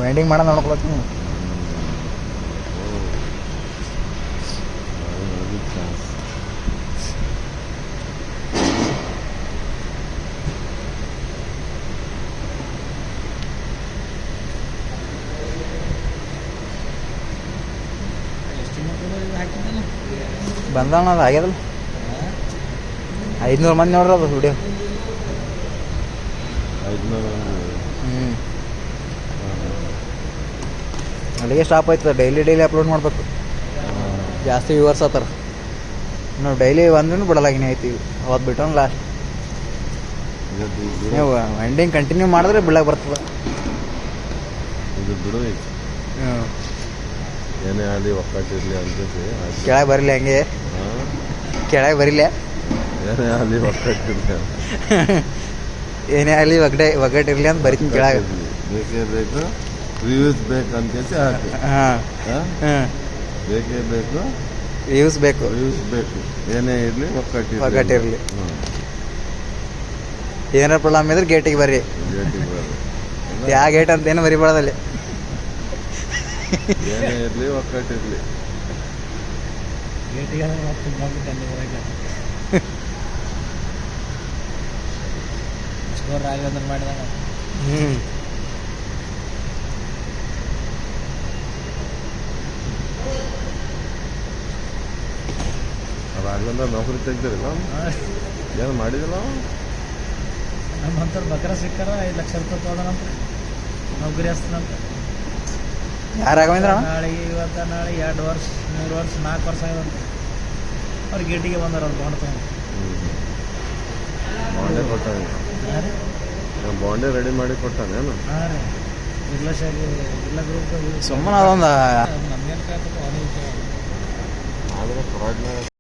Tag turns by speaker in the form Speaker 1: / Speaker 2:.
Speaker 1: Winding ಮಾಡೋಣ ನೋಡ್ಕೊಳತ್ತೀನಿ. ಬಂದಣ್ಣ ಅದು ಆಗ್ಯದಲ್ಲ 500 ಮಂದಿ ನೋಡ್ರಿ ಅದು ವಿಡಿಯೋ.
Speaker 2: 500
Speaker 1: ಅಲ್ಲಿಗೆ ಸ್ಟಾಪ್ ಆಯ್ತದೆ. ಡೈಲಿ ಅಪ್ಲೋಡ್ ಮಾಡ್ಬೇಕು, ಜಾಸ್ತಿ ವ್ಯೂವರ್ಸ್ ಆತಾರ. ನಾವು ಡೈಲಿ ಒಂದ್ರೂ ಬಿಡಲಾಗಿನೇ ಐತಿ. ಅವತ್ತು ಬಿಟ್ಟೋಣ ಲಾಸ್ಟ್. ನೀವು ವೈಂಡಿಂಗ್ ಕಂಟಿನ್ಯೂ ಮಾಡಿದ್ರೆ ಬಿಡಕ್ಕೆ ಬರ್ತದೆ.
Speaker 2: ಇದು ಬಿಡು, ಏನೇ ಆಗಲಿ ಒಕ್ಕಟ್ಟಿರಲಿ ಅಂತೈತಿ.
Speaker 1: ಕೆಳಗೆ ಬರಲಿ, ಹಂಗೆ ಕೆಳಗೆ ಬರಲಿ,
Speaker 2: ಏನೇ ಆಗಲಿ ಒಕ್ಕಟ್ಟಿರಲಿ,
Speaker 1: ಏನೇ ಆಗಲಿ ಒಗ್ಗಟ್ಟಿರಲಿ ಅಂತ ಬರಿತೀನಿ ಕೆಳಗೆ.
Speaker 2: ಬೇಕೇ ಬೇಕು, ರಿವ್ಯೂಸ್ ಬೇಕು ಅಂತೇಳಿ ಹಾಕಿ. ಬೇಕೇ ಬೇಕು,
Speaker 1: ರಿವ್ಯೂಸ್ ಬೇಕು,
Speaker 2: ಏನೇ ಇರಲಿ
Speaker 1: ಒಗ್ಗಟ್ಟಿರಲಿ. ಏನಾರ ಪ್ರಾಬ್ಲಮ್ ಇದ್ರೆ ಗೇಟಿಗೆ ಬರ್ರಿ. ಯಾವ ಗೇಟ್ ಅಂತ ಏನು ಬರಿಬಾರ್ದಲ್ಲಿ.
Speaker 2: ಏನೇ ಇರಲಿ ಒಕ್ಕಟ್ಟಿರಲಿ.
Speaker 1: ಮಾಡಿದಾಗ
Speaker 2: ಅದಾಗ್ಲಿಂದ ನೌಕರಿ ತೆಗ್ದಿರಲ್ಲ, ಏನು ಮಾಡಿದಿಲ್ಲ.
Speaker 3: ನಮ್ಮಂತ ಬಕ್ರ ಸಿಕ್ಕಾರ 5 ಲಕ್ಷ ರೂಪಾಯಿ ತೊಗೊಂಡಂತ ನೌಕರಿ ಹಚ್ತಾನಂತ.
Speaker 1: ಯಾರಾಗಂದ್ರ
Speaker 3: ಇವತ್ತು ನಾಳೆ 2 ವರ್ಷ 3 ವರ್ಷ 4 ವರ್ಷ ಆಗ್ಯದಂತ. ಅವ್ರು ಗೇಟಿಗೆ ಬಂದಾರ ಅವ್ರು ಬಾಂಡ್ ತಗೊಂಡು.
Speaker 2: ಬಾಂಡೇ ಕೊಟ್ಟಾನೆ, ಬಾಂಡೇ ರೆಡಿ ಮಾಡಿ ಕೊಟ್ಟಾನೇನು?
Speaker 3: ಹಾಂ ರೀ, ಇಲ್ಲ ಗ್ರೂಪ್
Speaker 1: ಸುಮ್ಮನೆ ಅದೊಂದು
Speaker 3: ನಮ್ಗೇನು ಕಾಯ್ತಪ್ಪ ಅವನಿಗೆ.
Speaker 2: ಆದರೆ ಫ್ರಾಡ್ನಾಗ